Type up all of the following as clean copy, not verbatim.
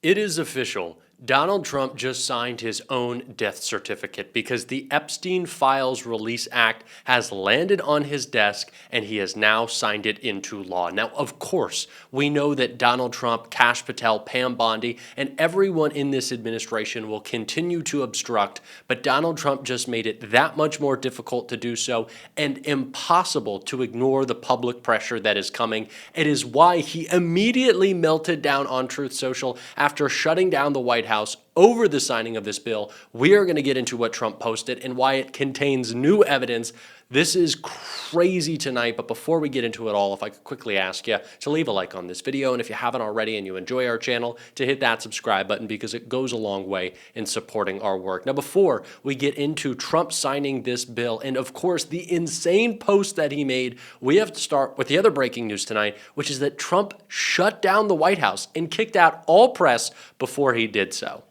It is official. Donald Trump just signed his own death certificate because the Epstein Files Release Act has landed on his desk and he has now signed it into law. Now, of course, we know that Donald Trump, Kash Patel, Pam Bondi, and everyone in this administration will continue to obstruct, but Donald Trump just made it that much more difficult to do so and impossible to ignore the public pressure that is coming. It is why he immediately melted down on Truth Social after shutting down the White House over the signing of this bill. We are going to get into what Trump posted and why it contains new evidence. This is crazy tonight, but before we get into it all, if I could quickly ask you to leave a like on this video, and if you haven't already and you enjoy our channel, to hit that subscribe button because it goes a long way in supporting our work. Now, before we get into Trump signing this bill, and of course the insane post that he made, we have to start with the other breaking news tonight, which is that Trump shut down the White House and kicked out all press before he did so.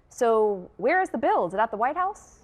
So where is the bill? Is it at the White House?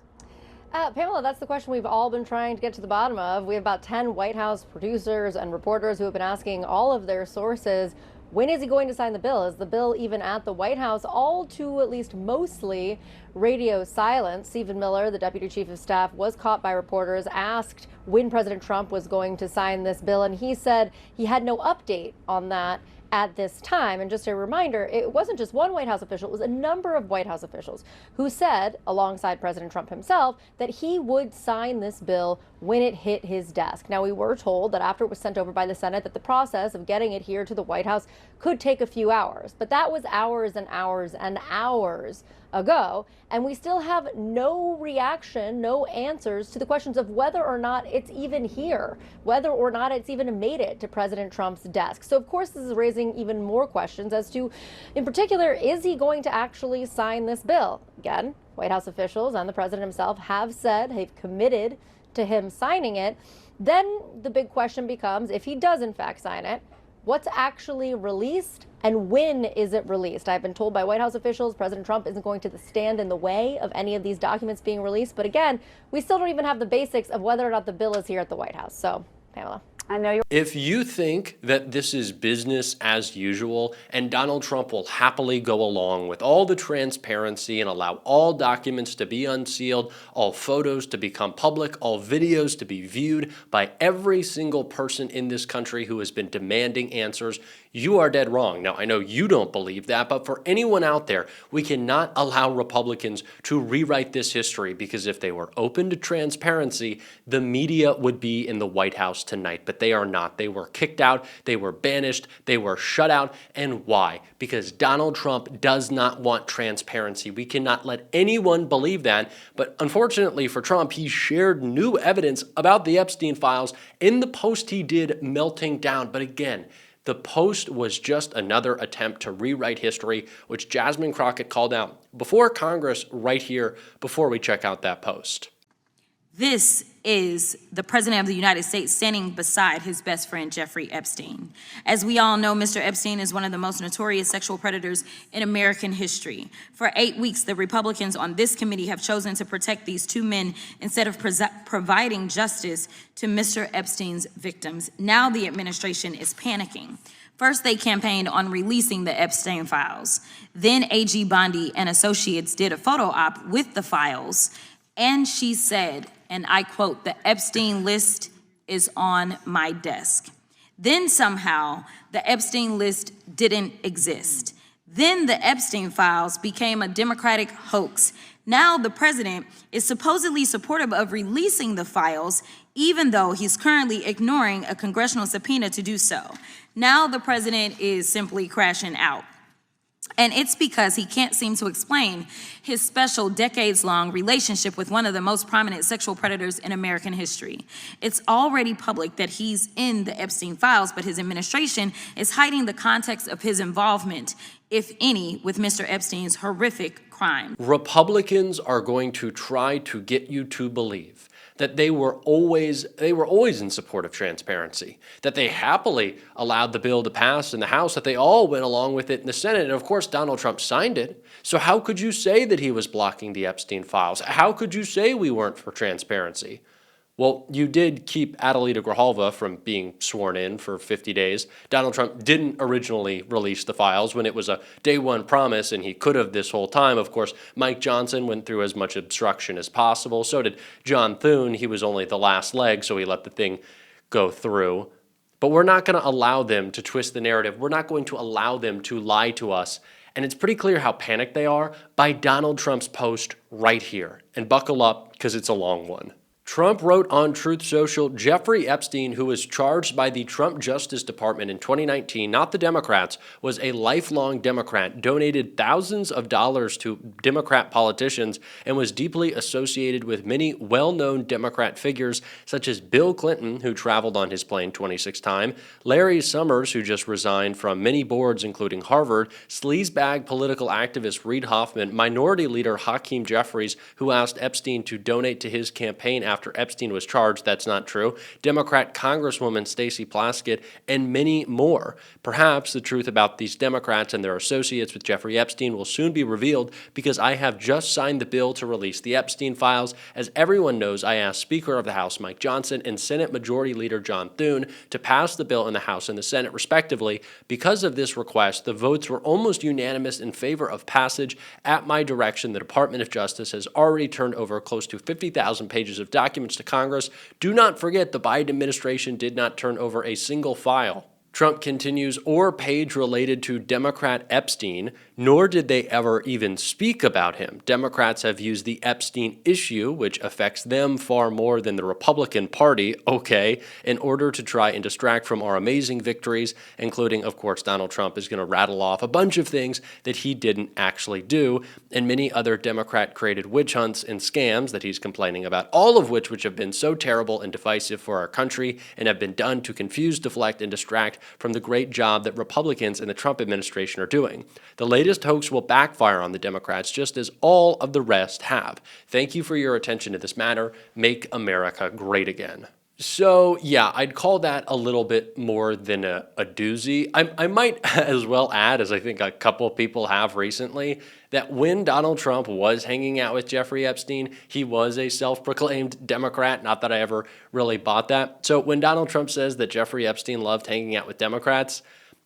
Pamela, that's the question we've all been trying to get to the bottom of. We have about 10 White House producers and reporters who have been asking all of their sources, when is he going to sign the bill? Is the bill even at the White House? All to at least mostly radio silence. Stephen Miller, the deputy chief of staff, was caught by reporters, asked when President Trump was going to sign this bill, and he said he had no update on that at this time. And just a reminder, it wasn't just one White House official, it was a number of White House officials who said, alongside President Trump himself, that he would sign this bill when it hit his desk. Now, we were told that after it was sent over by the Senate that the process of getting it here to the White House could take a few hours, but that was hours and hours and hours ago, and we still have no reaction, no answers to the questions of whether or not it's even here, whether or not it's even made it to President Trump's desk. So of course this is raising even more questions as to, in particular, is he going to actually sign this bill? Again, White House officials and the president himself have said they've committed to him signing it. Then the big question becomes, if he does in fact sign it, what's actually released and when is it released? I've been told by White House officials President Trump isn't going to stand in the way of any of these documents being released. But again, we still don't even have the basics of whether or not the bill is here at the White House. So, Pamela. I know you're. If you think that this is business as usual and Donald Trump will happily go along with all the transparency and allow all documents to be unsealed, all photos to become public, all videos to be viewed by every single person in this country who has been demanding answers, you are dead wrong. Now, I know you don't believe that, but for anyone out there, we cannot allow Republicans to rewrite this history, because if they were open to transparency, the media would be in the White House tonight. But they are not. They were kicked out, they were banished, they were shut out. And why? Because Donald Trump does not want transparency. We cannot let anyone believe that. But unfortunately for Trump, he shared new evidence about the Epstein files in the post he did melting down. But again, the post was just another attempt to rewrite history, which Jasmine Crockett called out before Congress right here before we check out that post. This is the President of the United States standing beside his best friend, Jeffrey Epstein. As we all know, Mr. Epstein is one of the most notorious sexual predators in American history. For 8 weeks, the Republicans on this committee have chosen to protect these two men instead of providing justice to Mr. Epstein's victims. Now the administration is panicking. First, they campaigned on releasing the Epstein files. Then AG Bondi and associates did a photo op with the files, and she said, and I quote, "The Epstein list is on my desk." Then somehow the Epstein list didn't exist. Then the Epstein files became a Democratic hoax. Now the president is supposedly supportive of releasing the files, even though he's currently ignoring a congressional subpoena to do so. Now the president is simply crashing out. And it's because he can't seem to explain his special decades-long relationship with one of the most prominent sexual predators in American history. It's already public that he's in the Epstein files, but his administration is hiding the context of his involvement, if any, with Mr. Epstein's horrific crime. Republicans are going to try to get you to believe that they were always in support of transparency, that they happily allowed the bill to pass in the House, that they all went along with it in the Senate. And of course, Donald Trump signed it. So how could you say that he was blocking the Epstein files? How could you say we weren't for transparency? Well, you did keep Adelita Grijalva from being sworn in for 50 days. Donald Trump didn't originally release the files when it was a day one promise, and he could have this whole time. Of course, Mike Johnson went through as much obstruction as possible. So did John Thune. He was only the last leg, so he let the thing go through. But we're not going to allow them to twist the narrative. We're not going to allow them to lie to us. And it's pretty clear how panicked they are by Donald Trump's post right here. And buckle up, because it's a long one. Trump wrote on Truth Social, Jeffrey Epstein, who was charged by the Trump Justice Department in 2019, not the Democrats, was a lifelong Democrat, donated thousands of dollars to Democrat politicians, and was deeply associated with many well-known Democrat figures, such as Bill Clinton, who traveled on his plane 26 times, Larry Summers, who just resigned from many boards, including Harvard, sleazebag political activist Reid Hoffman, Minority Leader Hakeem Jeffries, who asked Epstein to donate to his campaign after Epstein was charged. That's not true. Democrat Congresswoman Stacey Plaskett, and many more. Perhaps the truth about these Democrats and their associates with Jeffrey Epstein will soon be revealed, because I have just signed the bill to release the Epstein files. As everyone knows, I asked Speaker of the House Mike Johnson and Senate Majority Leader John Thune to pass the bill in the House and the Senate, respectively. Because of this request, the votes were almost unanimous in favor of passage. At my direction, the Department of Justice has already turned over close to 50,000 pages of documents to Congress. Do not forget, the Biden administration did not turn over a single file. Trump continues, or page related to Democrat Epstein, nor did they ever even speak about him. Democrats have used the Epstein issue, which affects them far more than the Republican Party, in order to try and distract from our amazing victories, including, of course, Donald Trump is going to rattle off a bunch of things that he didn't actually do, and many other Democrat-created witch hunts and scams that he's complaining about, all of which have been so terrible and divisive for our country and have been done to confuse, deflect, and distract from the great job that Republicans and the Trump administration are doing. The latest hoax will backfire on the Democrats, just as all of the rest have. Thank you for your attention to this matter. Make America great again. So, yeah, I'd call that a little bit more than a doozy. I might as well add, as I think a couple of people have recently, that when Donald Trump was hanging out with Jeffrey Epstein, he was a self-proclaimed Democrat. Not that I ever really bought that. So when Donald Trump says that Jeffrey Epstein loved hanging out with Democrats,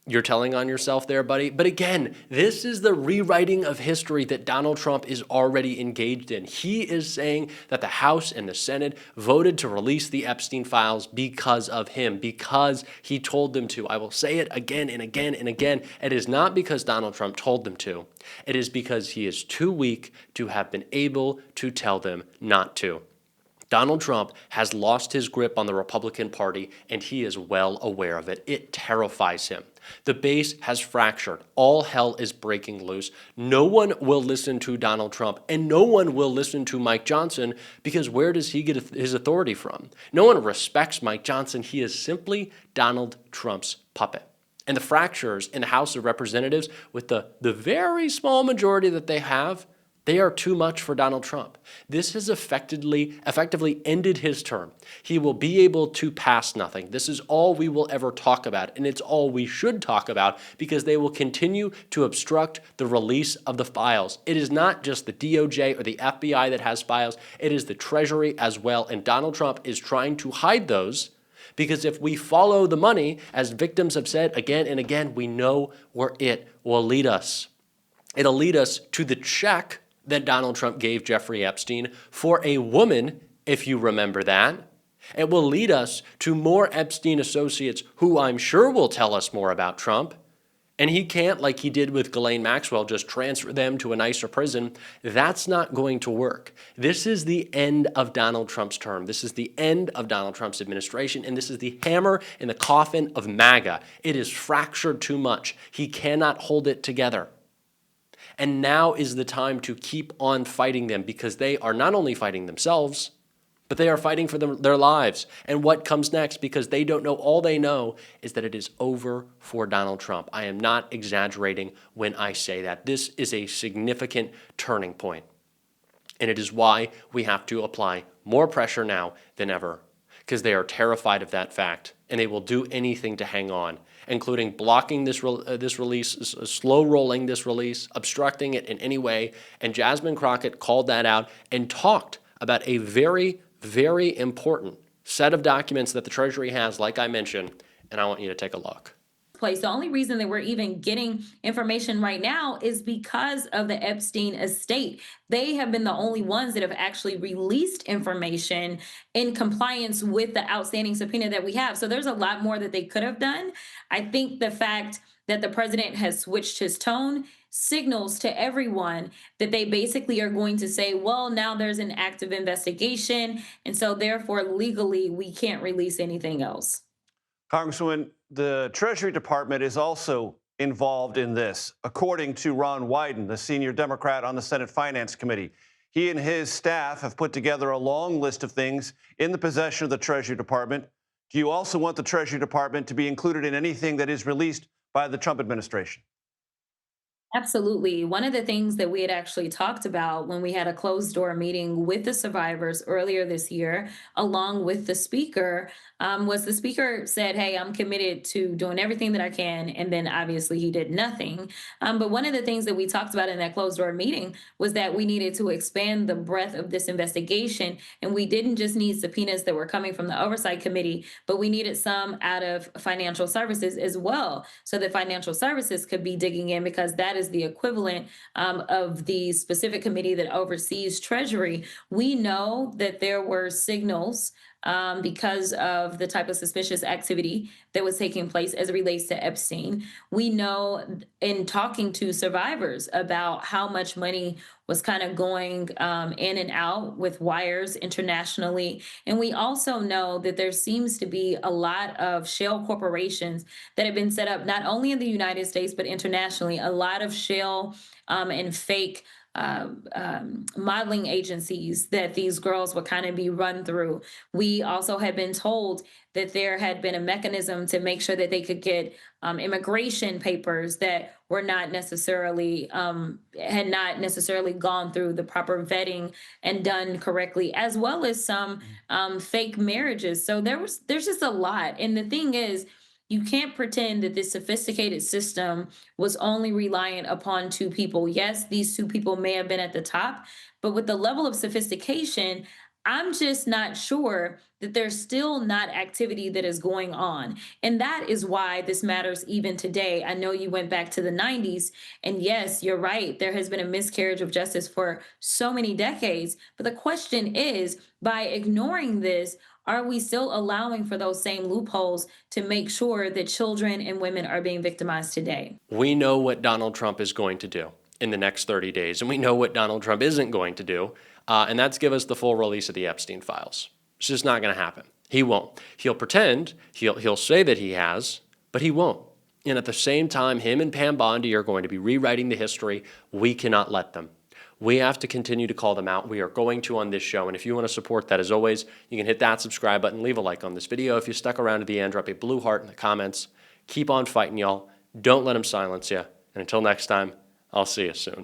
you're telling on yourself there, buddy. But again, this is the rewriting of history that Donald Trump is already engaged in. He is saying that the House and the Senate voted to release the Epstein files because of him, because he told them to. I will say it again and again and again. It is not because Donald Trump told them to. It is because he is too weak to have been able to tell them not to. Donald Trump has lost his grip on the Republican Party, and he is well aware of it. It terrifies him. The base has fractured. All hell is breaking loose. No one will listen to Donald Trump, and no one will listen to Mike Johnson, because where does he get his authority from? No one respects Mike Johnson. He is simply Donald Trump's puppet. And the fractures in the House of Representatives, with the very small majority that they have, they are too much for Donald Trump. This has effectively ended his term. He will be able to pass nothing. This is all we will ever talk about, and it's all we should talk about, because they will continue to obstruct the release of the files. It is not just the DOJ or the FBI that has files. It is the Treasury as well, and Donald Trump is trying to hide those, because if we follow the money, as victims have said again and again, we know where it will lead us. It'll lead us to the check that Donald Trump gave Jeffrey Epstein for a woman, if you remember that. It will lead us to more Epstein associates who I'm sure will tell us more about Trump. And he can't, like he did with Ghislaine Maxwell, just transfer them to a nicer prison. That's not going to work. This is the end of Donald Trump's term. This is the end of Donald Trump's administration, and this is the hammer in the coffin of MAGA. It is fractured too much. He cannot hold it together. And now is the time to keep on fighting them, because they are not only fighting themselves, but they are fighting for their lives. And what comes next, because they don't know, all they know is that it is over for Donald Trump. I am not exaggerating when I say that. This is a significant turning point. And it is why we have to apply more pressure now than ever, because they are terrified of that fact, and they will do anything to hang on, including blocking this release, slow rolling this release, obstructing it in any way. And Jasmine Crockett called that out and talked about a very, very important set of documents that the Treasury has, like I mentioned, and I want you to take a look. Place. The only reason that we're even getting information right now is because of the Epstein estate. They have been the only ones that have actually released information in compliance with the outstanding subpoena that we have. So there's a lot more that they could have done. I think the fact that the president has switched his tone signals to everyone that they basically are going to say, well, now there's an active investigation, and so therefore legally we can't release anything else. Congresswoman, the Treasury Department is also involved in this, according to Ron Wyden, the senior Democrat on the Senate Finance Committee. He and his staff have put together a long list of things in the possession of the Treasury Department. Do you also want the Treasury Department to be included in anything that is released by the Trump administration? Absolutely. One of the things that we had actually talked about when we had a closed door meeting with the survivors earlier this year, along with the speaker, was the speaker said, hey, I'm committed to doing everything that I can. And then obviously he did nothing. But one of the things that we talked about in that closed door meeting was that we needed to expand the breadth of this investigation. And we didn't just need subpoenas that were coming from the oversight committee, but we needed some out of financial services as well, so that financial services could be digging in, because that is the equivalent of the specific committee that oversees Treasury. We know that there were signals because of the type of suspicious activity that was taking place as it relates to Epstein. We know in talking to survivors about how much money was kind of going in and out with wires internationally. And we also know that there seems to be a lot of shell corporations that have been set up not only in the United States, but internationally, a lot of shell and fake modeling agencies that these girls would kind of be run through. We also had been told that there had been a mechanism to make sure that they could get immigration papers that were not necessarily had not necessarily gone through the proper vetting and done correctly, as well as some fake marriages. So there's just a lot. And the thing is, you can't pretend that this sophisticated system was only reliant upon two people. Yes, these two people may have been at the top, but with the level of sophistication, I'm just not sure that there's still not activity that is going on. And that is why this matters even today. I know you went back to the 90s, and yes, you're right. There has been a miscarriage of justice for so many decades. But the question is, by ignoring this, are we still allowing for those same loopholes to make sure that children and women are being victimized today? We know what Donald Trump is going to do in the next 30 days, and we know what Donald Trump isn't going to do, and that's give us the full release of the Epstein files. It's just not going to happen. He won't. He'll pretend, he'll say that he has, but he won't. And at the same time, him and Pam Bondi are going to be rewriting the history. We cannot let them. We have to continue to call them out. We are going to on this show. And if you want to support that, as always, you can hit that subscribe button, leave a like on this video. If you stuck around to the end, drop a blue heart in the comments. Keep on fighting, y'all. Don't let them silence you. And until next time, I'll see you soon.